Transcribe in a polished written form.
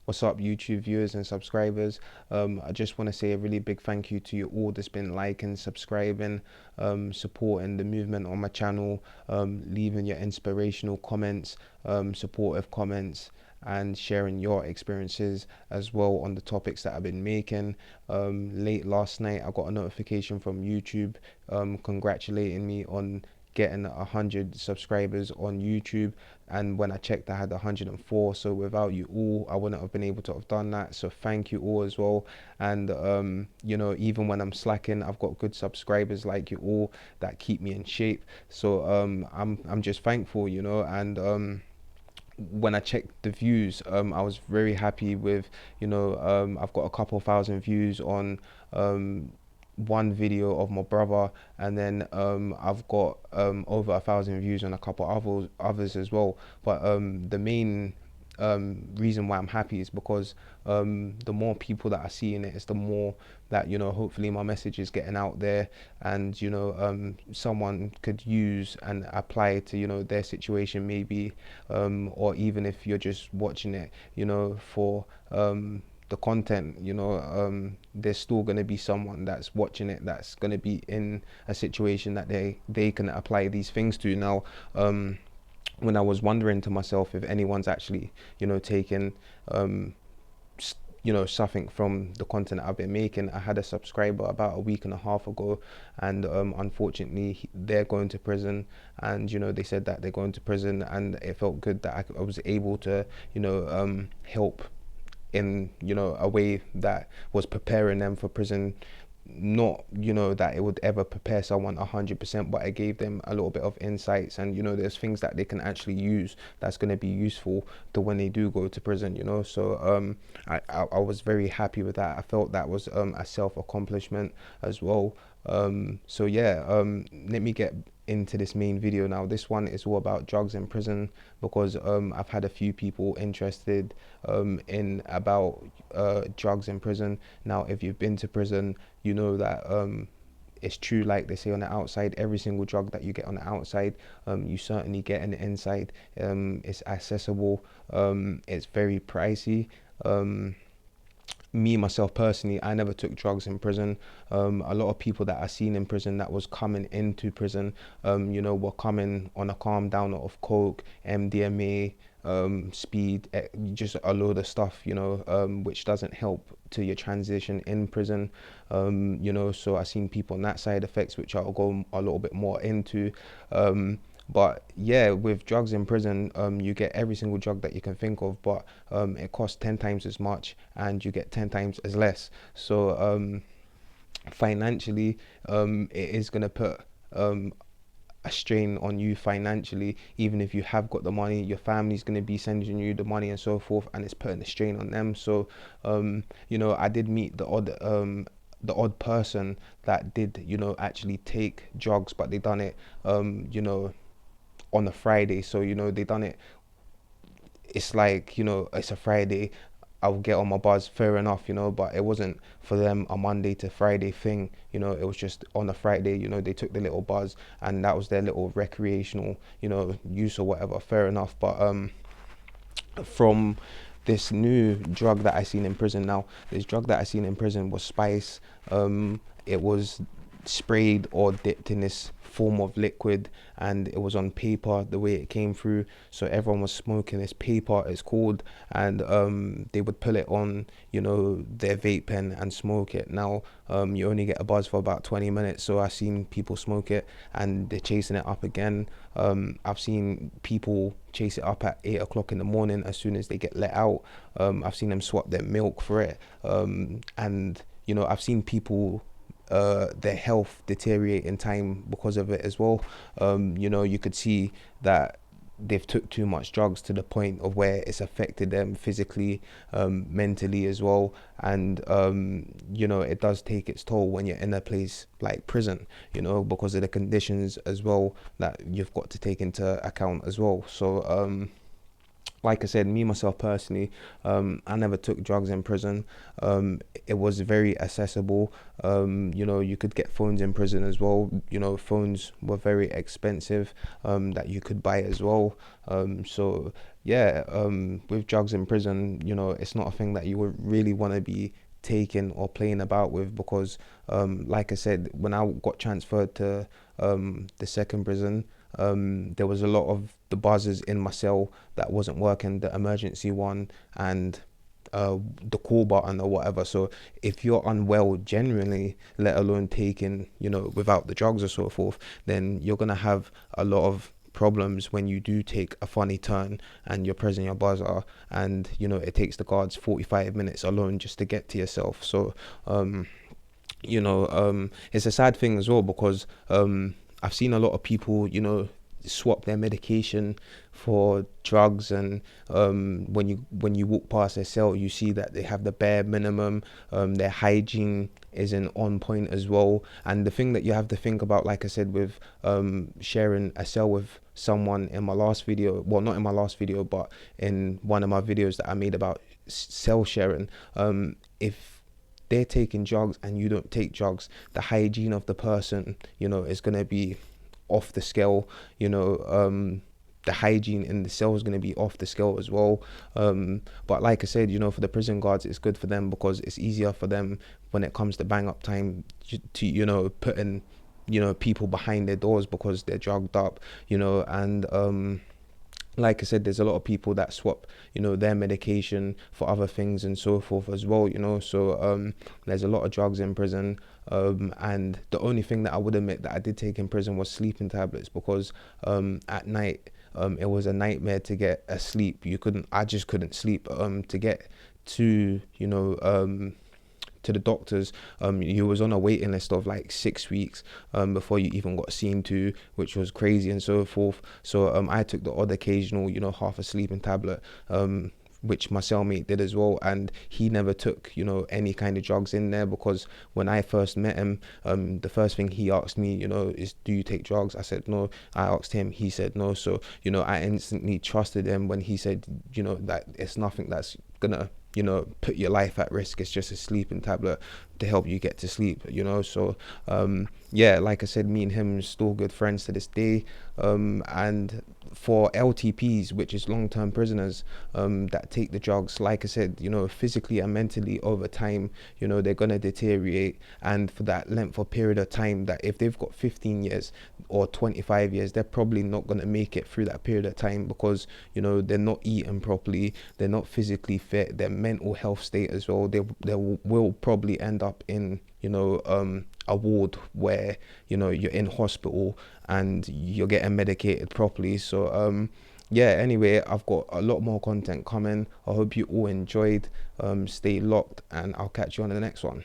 What's up, YouTube viewers and subscribers? I just want to say a really big thank you to you all that's been liking, subscribing, supporting the movement on my channel, leaving your inspirational comments, supportive comments, and sharing your experiences as well on the topics that I've been making. Late last night, I got a notification from YouTube congratulating me on getting 100 subscribers on YouTube, and when I checked I had 104. So without you all I wouldn't have been able to have done that, so thank you all as well. And you know, even when I'm slacking, I've got good subscribers like you all that keep me in shape. So I'm just thankful, you know. And when I checked the views, I was very happy with, you know, I've got a couple thousand views on one video of my brother, and then I've got over 1,000 views on a couple others as well. But the main reason why I'm happy is because the more people that I see in it, it's the more that, you know, hopefully my message is getting out there, and you know, someone could use and apply it to, you know, their situation maybe, or even if you're just watching it, you know, for the content, you know, there's still going to be someone that's watching it that's going to be in a situation that they can apply these things to. Now, when I was wondering to myself if anyone's actually, you know, taken you know, something from the content I've been making, I had a subscriber about a week and a half ago, and unfortunately they're going to prison. And you know, they said that they're going to prison, and it felt good that I was able to, you know, help in, you know, a way that was preparing them for prison. Not, you know, that it would ever prepare someone 100%, but I gave them a little bit of insights, and you know, there's things that they can actually use that's going to be useful to when they do go to prison, you know. So I was very happy with that. I felt that was a self accomplishment as well. So yeah, let me get into this main video now. This one is all about drugs in prison, because I've had a few people interested in about drugs in prison. Now, if you've been to prison, you know that it's true, like they say on the outside, every single drug that you get on the outside, you certainly get on the inside. It's accessible, it's very pricey. Me myself personally, I never took drugs in prison. A lot of people that I seen in prison that was coming into prison, you know, were coming on a calm down of coke, MDMA, speed, just a load of stuff, you know, which doesn't help to your transition in prison. You know, so I seen people on that side effects, which I'll go a little bit more into. But yeah, with drugs in prison, you get every single drug that you can think of, but it costs 10 times as much and you get 10 times as less. So financially, it is going to put a strain on you financially. Even if you have got the money, your family's going to be sending you the money and so forth, and it's putting a strain on them. So you know, I did meet the odd person that did, you know, actually take drugs, but they done it you know, on a Friday. So you know, they done it, it's like, you know, it's a Friday, I'll get on my buzz, fair enough, you know, but it wasn't for them a Monday to Friday thing, you know. It was just on a Friday, you know, they took the little buzz and that was their little recreational, you know, use or whatever, fair enough. But from this new drug that I seen in prison, now this drug that I seen in prison was spice. It was sprayed or dipped in this form of liquid, and it was on paper the way it came through, so everyone was smoking this paper, it's called, and they would pull it on, you know, their vape pen and smoke it. Now you only get a buzz for about 20 minutes, so I've seen people smoke it and they're chasing it up again. I've seen people chase it up at 8 o'clock in the morning as soon as they get let out. I've seen them swap their milk for it, and you know, I've seen people their health deteriorate in time because of it as well. You know, you could see that they've took too much drugs to the point of where it's affected them physically, mentally as well. And you know, it does take its toll when you're in a place like prison, you know, because of the conditions as well that you've got to take into account as well. So like I said, me myself personally, I never took drugs in prison. It was very accessible. You know, you could get phones in prison as well. You know, phones were very expensive, that you could buy as well. So yeah, with drugs in prison, you know, it's not a thing that you would really want to be taking or playing about with, because like I said, when I got transferred to the second prison, there was a lot of the buzzers in my cell that wasn't working, the emergency one and the call button or whatever. So if you're unwell genuinely, let alone taking, you know, without the drugs or so forth, then you're gonna have a lot of problems when you do take a funny turn and you're pressing your buzzer, and you know it takes the guards 45 minutes alone just to get to yourself. So you know, it's a sad thing as well, because I've seen a lot of people, you know, swap their medication for drugs, and when you walk past their cell, you see that they have the bare minimum. Their hygiene isn't on point as well. And the thing that you have to think about, like I said, with sharing a cell with someone in my last video, well, not in my last video, but in one of my videos that I made about cell sharing, if they're taking drugs and you don't take drugs, the hygiene of the person, you know, is going to be off the scale. You know, the hygiene in the cell is going to be off the scale as well. But like I said, you know, for the prison guards, it's good for them because it's easier for them when it comes to bang up time to, you know, putting, you know, people behind their doors because they're drugged up, you know. And like I said, there's a lot of people that swap, you know, their medication for other things and so forth as well, you know. So there's a lot of drugs in prison. And the only thing that I would admit that I did take in prison was sleeping tablets, because at night it was a nightmare to get asleep. I just couldn't sleep. To get to, you know, to the doctors, you was on a waiting list of like 6 weeks before you even got seen to, which was crazy and so forth. So I took the odd occasional, you know, half a sleeping tablet, which my cellmate did as well, and he never took, you know, any kind of drugs in there, because when I first met him, the first thing he asked me, you know, is, do you take drugs? I said no. I asked him, he said no. So, you know, I instantly trusted him when he said, you know, that it's nothing that's gonna, you know, put your life at risk. It's just a sleeping tablet to help you get to sleep, you know. So yeah, like I said, me and him are still good friends to this day. And for LTPs, which is long-term prisoners, that take the drugs, like I said, you know, physically and mentally over time, you know, they're gonna deteriorate. And for that length of period of time, that if they've got 15 years or 25 years, they're probably not gonna make it through that period of time, because, you know, they're not eating properly, they're not physically fit, their mental health state as well. They will probably end up in, you know, a ward where, you know, you're in hospital and you're getting medicated properly. So yeah, anyway, I've got a lot more content coming. I hope you all enjoyed. Stay locked, and I'll catch you on the next one.